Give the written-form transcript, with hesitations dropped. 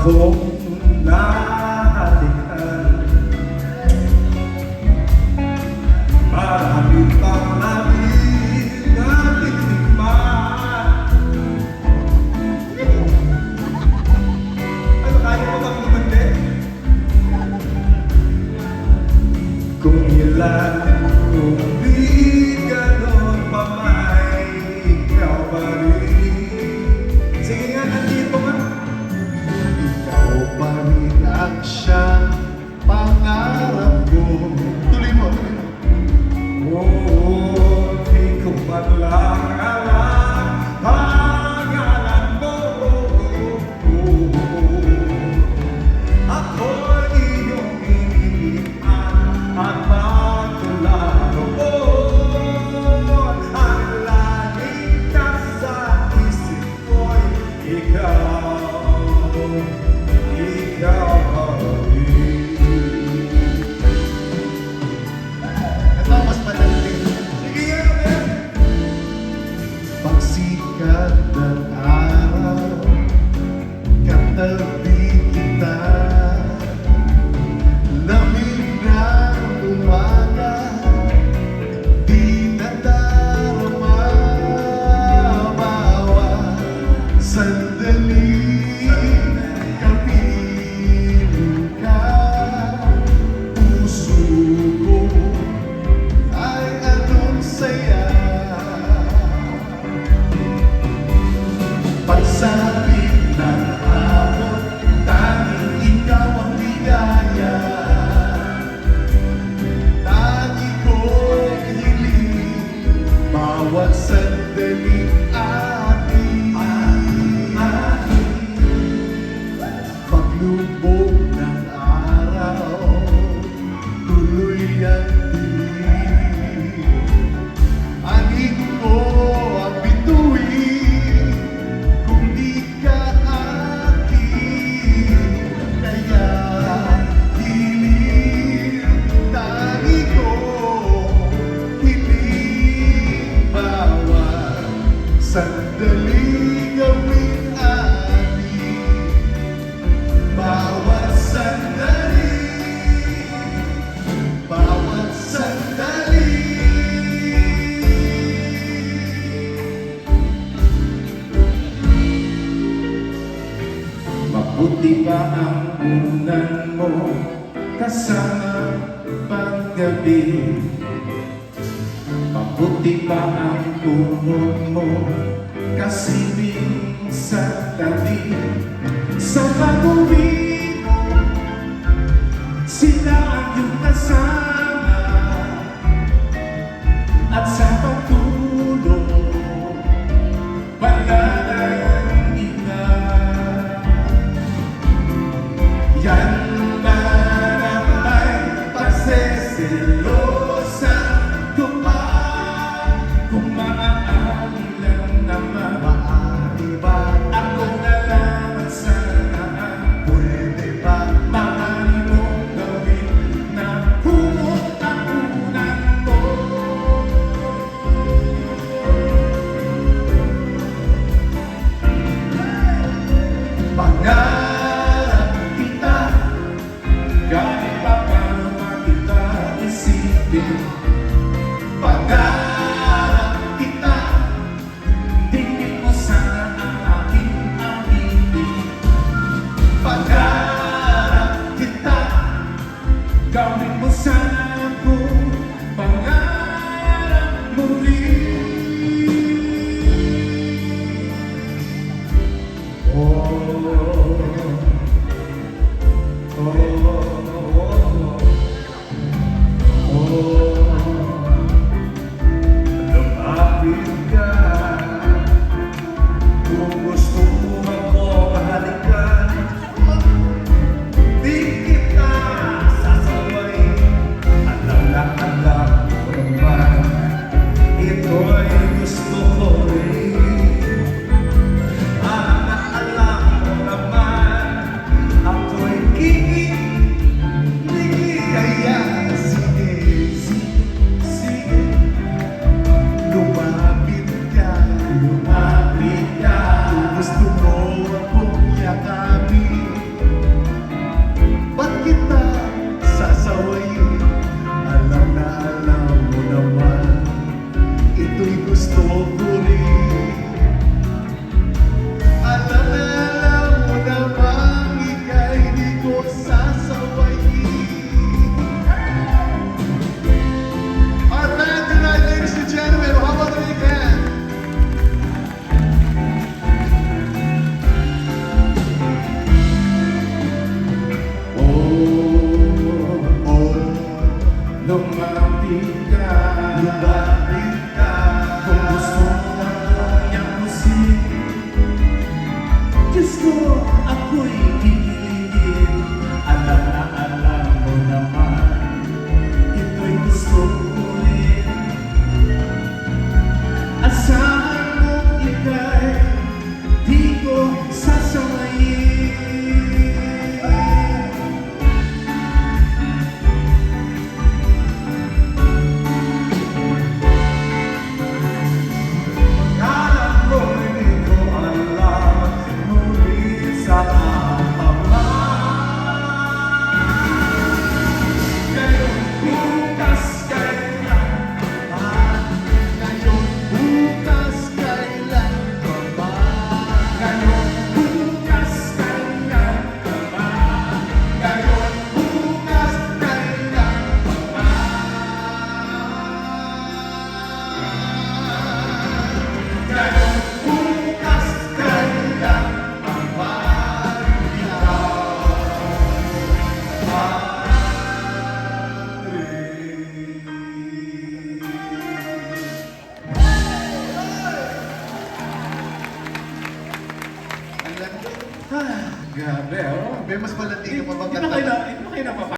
akong nahalikan. Marami pang namin natitikman. Ano, kaya mo bang lumandi? Kung ilan, kung di ganon pa may ikaw pa rin. Sige nga, nandito ka. Ikaw pa rin ang siyang pangarap ko. Tuloy mo, tuloy mo. Oo, di ko man lang alam pangalan mo. Ako'y iyong iniipan at matularo mo. Ang laging nasa isip ko'y ikaw, ikaw pa rin. Ito, mas madali. Sige nga, men. Pagsikat ng araw, katabi kita. Lamig ng umaga, di nadarama. Bawat sandali, kapiling ka. Puso ko ay anong saya. Pagsapit ng hapon, tanging ikaw ang ligaya. Lagi kong hiling, bawat sandali ating. Paglubog ng araw, tuloy ang dilim. Angin ko ang bituin, kung di ka akin. Kaya hiling, tani ko, hiling. Bawat sandali gawin atin. Bawat sandali, bawat sandali. Mabuti pa ang unan mo kasama paggabi. Mabuti pa ang tuhod mo kasilbing sa tabi. Sa pag-uwi mo, sila ang iyong kasama. At sa pagtulog, wala nang iba. Yan ba naman pagseselosa ko pa? Kung maaari lang naman, Maaari ba, ako na lang ang sanaan. pwede ba? Maaari mong gawin na humot ang unan mo. Pangarap kita, kahit pa paano pa kita isipin. Pangarap kita, tingin mo sana ang aking awitin. Pangarap kita, gawin mo sana kung pangarap muli. Lumapit ka, kung gusto mo ako mahalikan. Di kita sasawayin, alam na alam ko naman, ito'y gusto ko rin. Alam na alam mo naman, ako'y bukas kailan ka ba? Ngayon, bukas kailan ka ba? Ngayon, bukas kailan ka ba? Alam mo, Grabe, oh. may mas malandi ka pa bang Hindi kanta? ba kayo napapagod?